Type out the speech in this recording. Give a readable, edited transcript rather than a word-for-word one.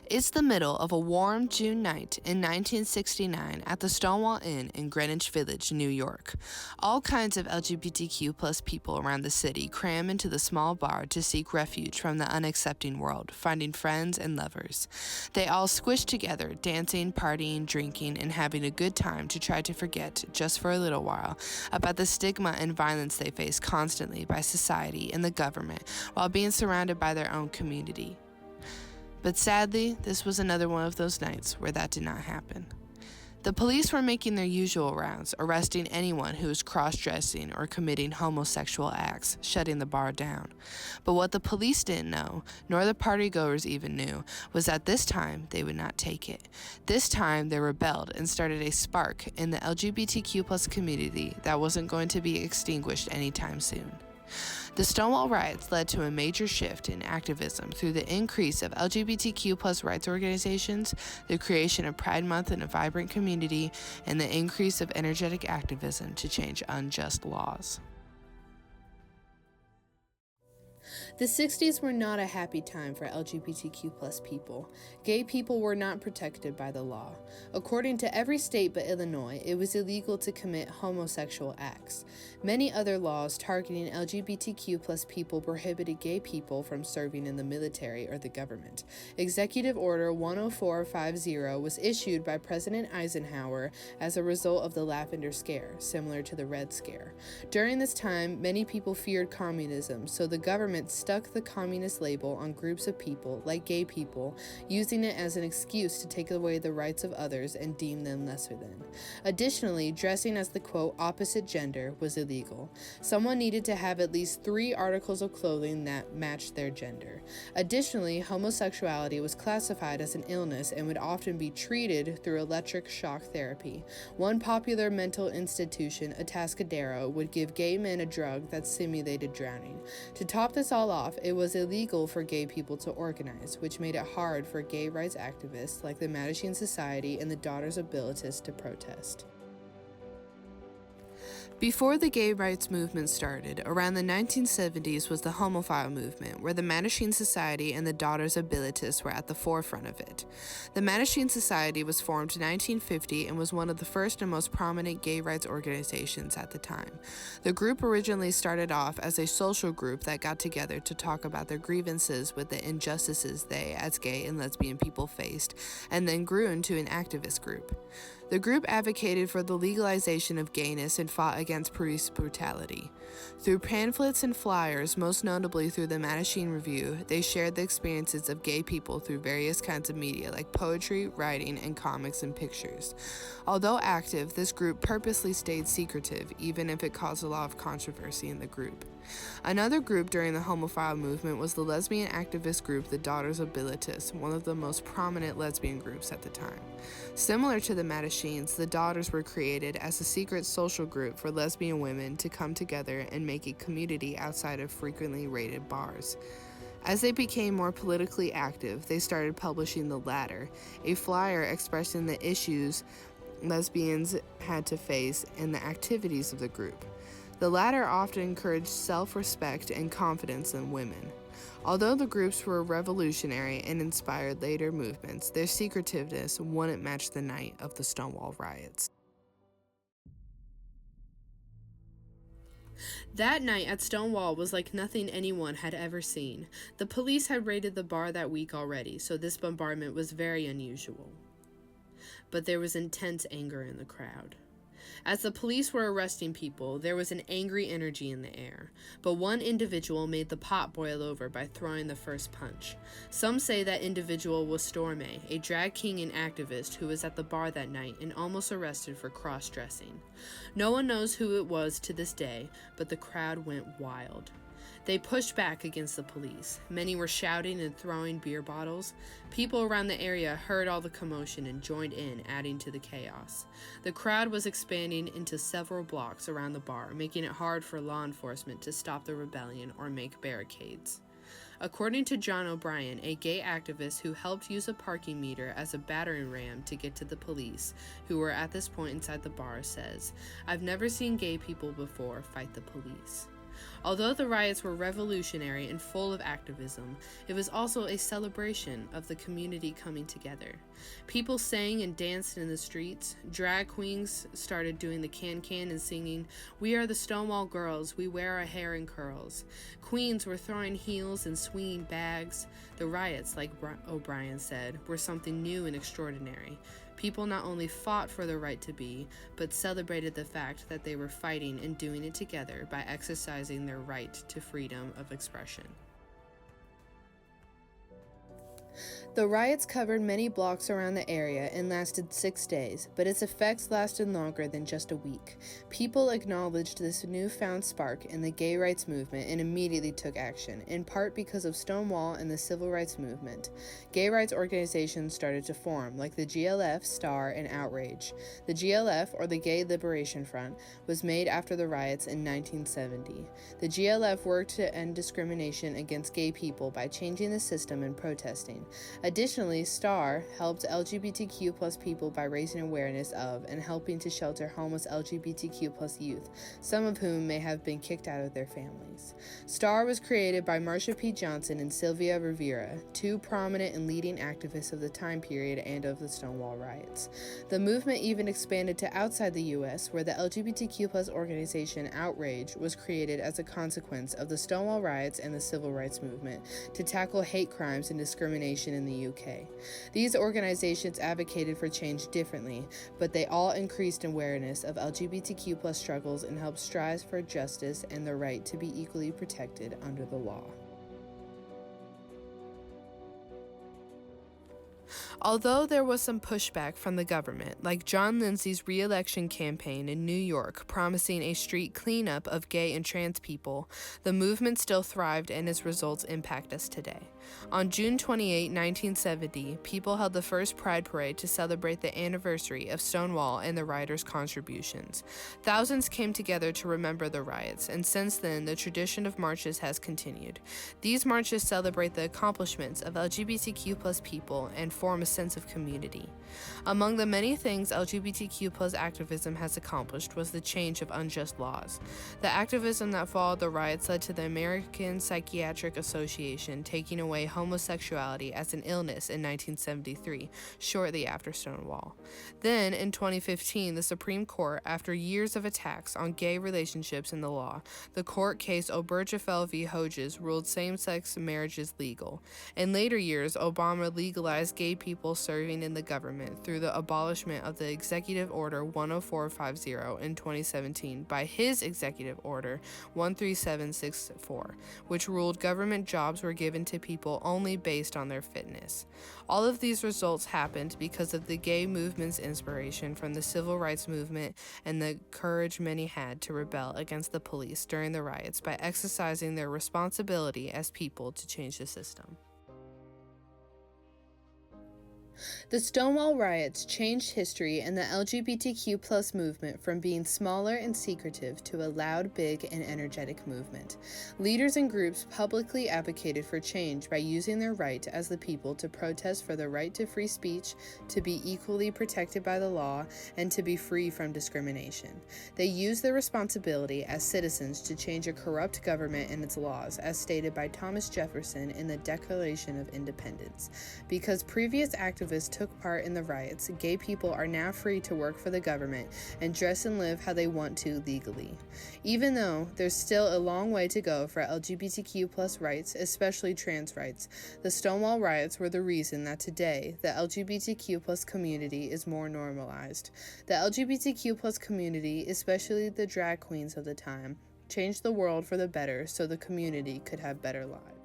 It's the middle of a warm June night in 1969 at the Stonewall Inn in Greenwich Village, New York. All kinds of LGBTQ plus people around the city cram into the small bar to seek refuge from the unaccepting world, finding friends and lovers. They all squish together, dancing, partying, drinking, and having a good time to try to forget, just for a little while, about the stigma and violence they face constantly by society and the government while being surrounded by their own community. But sadly, this was another one of those nights where that did not happen. The police were making their usual rounds, arresting anyone who was cross-dressing or committing homosexual acts, shutting the bar down. But what the police didn't know, nor the partygoers even knew, was that this time they would not take it. This time they rebelled and started a spark in the LGBTQ plus community that wasn't going to be extinguished anytime soon. The Stonewall riots led to a major shift in activism through the increase of LGBTQ plus rights organizations, the creation of Pride Month in a vibrant community, and the increase of energetic activism to change unjust laws. The 60s were not a happy time for LGBTQ plus people. Gay people were not protected by the law. According to every state but Illinois, it was illegal to commit homosexual acts. Many other laws targeting LGBTQ plus people prohibited gay people from serving in the military or the government. Executive Order 10450 was issued by President Eisenhower as a result of the Lavender Scare, similar to the Red Scare. During this time, many people feared communism, so the government stuck the communist label on groups of people, like gay people, using it as an excuse to take away the rights of others and deem them lesser than. Additionally, dressing as the quote opposite gender was illegal. Someone needed to have at least 3 articles of clothing that matched their gender. Additionally, homosexuality was classified as an illness and would often be treated through electric shock therapy. One popular mental institution, Atascadero, would give gay men a drug that simulated drowning. To top this all off, it was illegal for gay people to organize, which made it hard for gay rights activists like the Mattachine Society and the Daughters of Bilitis to protest. Before the gay rights movement started, around the 1970s was the homophile movement, where the Mattachine Society and the Daughters of Bilitis were at the forefront of it. The Mattachine Society was formed in 1950 and was one of the first and most prominent gay rights organizations at the time. The group originally started off as a social group that got together to talk about their grievances with the injustices they, as gay and lesbian people, faced, and then grew into an activist group. The group advocated for the legalization of gayness and fought against police brutality. Through pamphlets and flyers, most notably through the Mattachine Review, they shared the experiences of gay people through various kinds of media like poetry, writing, and comics and pictures. Although active, this group purposely stayed secretive, even if it caused a lot of controversy in the group. Another group during the homophile movement was the lesbian activist group the Daughters of Bilitis, one of the most prominent lesbian groups at the time. Similar to the Mattachines, the Daughters were created as a secret social group for lesbian women to come together and make a community outside of frequently raided bars. As they became more politically active, they started publishing The Ladder, a flyer expressing the issues lesbians had to face and the activities of the group. The latter often encouraged self-respect and confidence in women. Although the groups were revolutionary and inspired later movements, their secretiveness wouldn't match the night of the Stonewall riots. That night at Stonewall was like nothing anyone had ever seen. The police had raided the bar that week already, so this bombardment was very unusual. But there was intense anger in the crowd. As the police were arresting people, there was an angry energy in the air, but one individual made the pot boil over by throwing the first punch. Some say that individual was Stormy, a drag king and activist who was at the bar that night and almost arrested for cross-dressing. No one knows who it was to this day, but the crowd went wild. They pushed back against the police. Many were shouting and throwing beer bottles. People around the area heard all the commotion and joined in, adding to the chaos. The crowd was expanding into several blocks around the bar, making it hard for law enforcement to stop the rebellion or make barricades. According to John O'Brien, a gay activist who helped use a parking meter as a battering ram to get to the police, who were at this point inside the bar, says, "I've never seen gay people before fight the police." Although the riots were revolutionary and full of activism, it was also a celebration of the community coming together. People sang and danced in the streets. Drag queens started doing the can-can and singing, "We are the Stonewall girls, we wear our hair in curls." Queens were throwing heels and swinging bags. The riots, like O'Brien said, were something new and extraordinary. People not only fought for the right to be, but celebrated the fact that they were fighting and doing it together by exercising their right to freedom of expression. The riots covered many blocks around the area and lasted 6 days, but its effects lasted longer than just a week. People acknowledged this newfound spark in the gay rights movement and immediately took action, in part because of Stonewall and the civil rights movement. Gay rights organizations started to form, like the GLF, STAR, and Outrage. The GLF, or the Gay Liberation Front, was made after the riots in 1970. The GLF worked to end discrimination against gay people by changing the system and protesting. Additionally, STAR helped LGBTQ+ people by raising awareness of and helping to shelter homeless LGBTQ+ youth, some of whom may have been kicked out of their families. STAR was created by Marsha P. Johnson and Sylvia Rivera, two prominent and leading activists of the time period and of the Stonewall riots. The movement even expanded to outside the U.S., where the LGBTQ+ organization Outrage was created as a consequence of the Stonewall riots and the civil rights movement to tackle hate crimes and discrimination in the UK. These organizations advocated for change differently, but they all increased awareness of LGBTQ+ struggles and helped strive for justice and the right to be equally protected under the law. Although there was some pushback from the government, like John Lindsay's re-election campaign in New York promising a street cleanup of gay and trans people, the movement still thrived and its results impact us today. On June 28, 1970, people held the first Pride Parade to celebrate the anniversary of Stonewall and the rioters' contributions. Thousands came together to remember the riots, and since then, the tradition of marches has continued. These marches celebrate the accomplishments of LGBTQ+ people and form a sense of community. Among the many things LGBTQ+ activism has accomplished was the change of unjust laws. The activism that followed the riots led to the American Psychiatric Association taking away homosexuality as an illness in 1973, shortly after Stonewall. Then, in 2015, the Supreme Court, after years of attacks on gay relationships in the law, the court case Obergefell v. Hodges ruled same-sex marriages legal. In later years, Obama legalized gay people serving in the government through the abolishment of the Executive Order 10450 in 2017 by his Executive Order 13764, which ruled government jobs were given to people only based on their fitness. All of these results happened because of the gay movement's inspiration from the civil rights movement and the courage many had to rebel against the police during the riots by exercising their responsibility as people to change the system. The Stonewall riots changed history and the LGBTQ+ movement from being smaller and secretive to a loud, big, and energetic movement. Leaders and groups publicly advocated for change by using their right as the people to protest for the right to free speech, to be equally protected by the law, and to be free from discrimination. They used their responsibility as citizens to change a corrupt government and its laws, as stated by Thomas Jefferson in the Declaration of Independence. Because previous activists took part in the riots, gay people are now free to work for the government and dress and live how they want to legally. Even though there's still a long way to go for LGBTQ+ rights, especially trans rights, the Stonewall riots were the reason that today the LGBTQ+ community is more normalized. The LGBTQ+ community, especially the drag queens of the time, changed the world for the better so the community could have better lives.